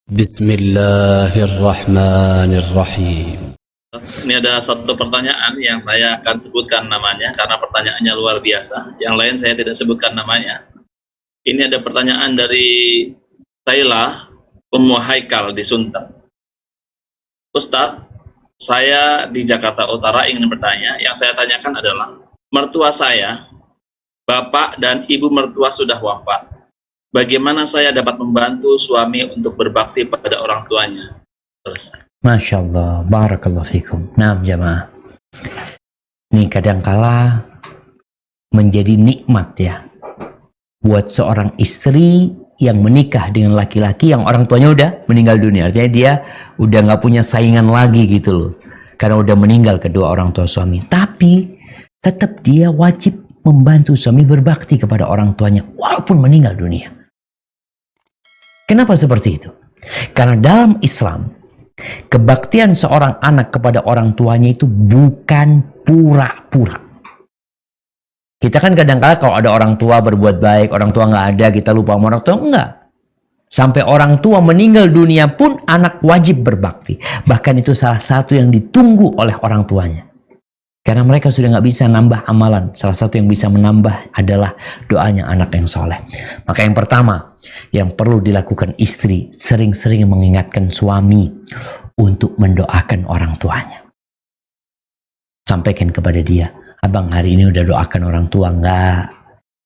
Bismillahirrahmanirrahim. Ini ada satu pertanyaan yang saya akan sebutkan namanya karena pertanyaannya luar biasa. Yang lain saya tidak sebutkan namanya. Ini ada pertanyaan dari Saila Ummu Haikal di Sunter. Ustadz, saya di Jakarta Utara ingin bertanya. Yang saya tanyakan adalah, mertua saya, bapak dan ibu mertua sudah wafat. Bagaimana saya dapat membantu suami untuk berbakti pada orang tuanya? Terus. Masya Allah, barakallahu fikum. Nah, jamaah. Ini kadangkala menjadi nikmat ya buat seorang istri yang menikah dengan laki-laki yang orang tuanya udah meninggal dunia. Artinya dia udah nggak punya saingan lagi gitu loh, karena udah meninggal kedua orang tua suami. Tapi tetap dia wajib membantu suami berbakti kepada orang tuanya walaupun meninggal dunia. Kenapa seperti itu? Karena dalam Islam, kebaktian seorang anak kepada orang tuanya itu bukan pura-pura. Kita kan kadang-kadang kalau ada orang tua berbuat baik, orang tua nggak ada, kita lupa sama orang tua. Enggak. Sampai orang tua meninggal dunia pun anak wajib berbakti. Bahkan itu salah satu yang ditunggu oleh orang tuanya. Karena mereka sudah nggak bisa nambah amalan. Salah satu yang bisa menambah adalah doanya anak yang soleh. Maka yang pertama, yang perlu dilakukan istri, sering-sering mengingatkan suami untuk mendoakan orang tuanya. Sampaikan kepada dia, abang hari ini udah doakan orang tua enggak?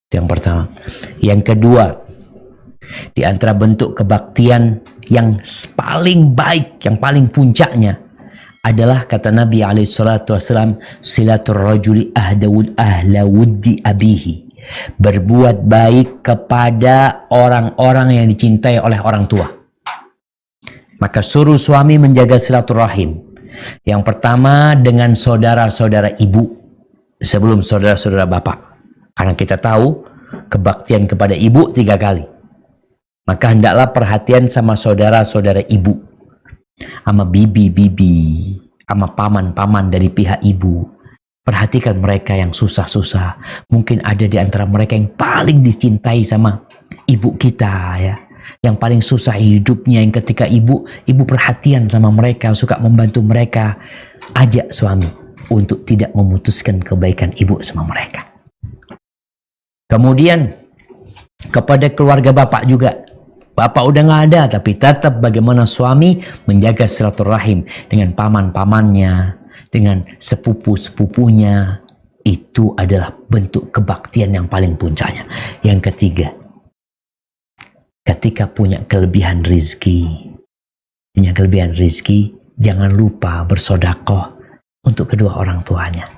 Itu yang pertama. Yang kedua, di antara bentuk kebaktian yang paling baik, yang paling puncaknya adalah kata Nabi SAW, silatur rajuli ahla wuddi abihi. Berbuat baik kepada orang-orang yang dicintai oleh orang tua. Maka suruh suami menjaga silaturahim. Yang pertama dengan saudara-saudara ibu sebelum saudara-saudara bapak. Karena kita tahu kebaktian kepada ibu 3 kali. Maka hendaklah perhatian sama saudara-saudara ibu. Sama bibi-bibi, sama paman-paman dari pihak ibu. Perhatikan mereka yang susah-susah. Mungkin ada di antara mereka yang paling dicintai sama ibu kita ya. Yang paling susah hidupnya, yang ketika ibu perhatian sama mereka, suka membantu mereka. Ajak suami untuk tidak memutuskan kebaikan ibu sama mereka. Kemudian kepada keluarga bapak juga. Bapak udah nggak ada, tapi tetap bagaimana suami menjaga silaturahim dengan paman-pamannya, dengan sepupu-sepupunya. Itu adalah bentuk kebaktian yang paling puncaknya. Yang ketiga, ketika punya kelebihan rizki, jangan lupa bersodakoh untuk kedua orang tuanya.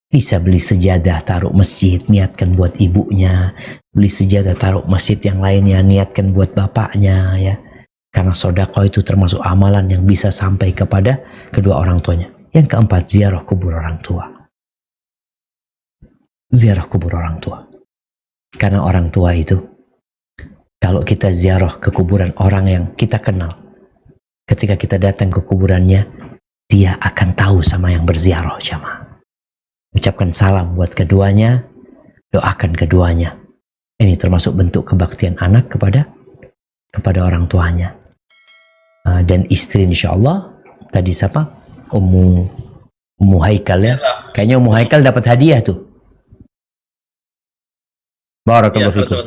Bisa beli sejadah taruh masjid, niatkan buat ibunya. Beli sejadah taruh masjid yang lainnya, niatkan buat bapaknya ya. Karena sedekah itu termasuk amalan yang bisa sampai kepada kedua orang tuanya. Yang keempat, ziarah kubur orang tua. Ziarah kubur orang tua. Karena orang tua itu, kalau kita ziarah ke kuburan orang yang kita kenal, ketika kita datang ke kuburannya, dia akan tahu sama yang berziarah jamaah. Ucapkan salam buat keduanya, doakan keduanya. Ini termasuk bentuk kebaktian anak kepada orang tuanya. Dan istri insya Allah, tadi siapa? Ummu Haikal ya. Kayaknya Ummu Haikal dapat hadiah tuh. Barakallahu fikum.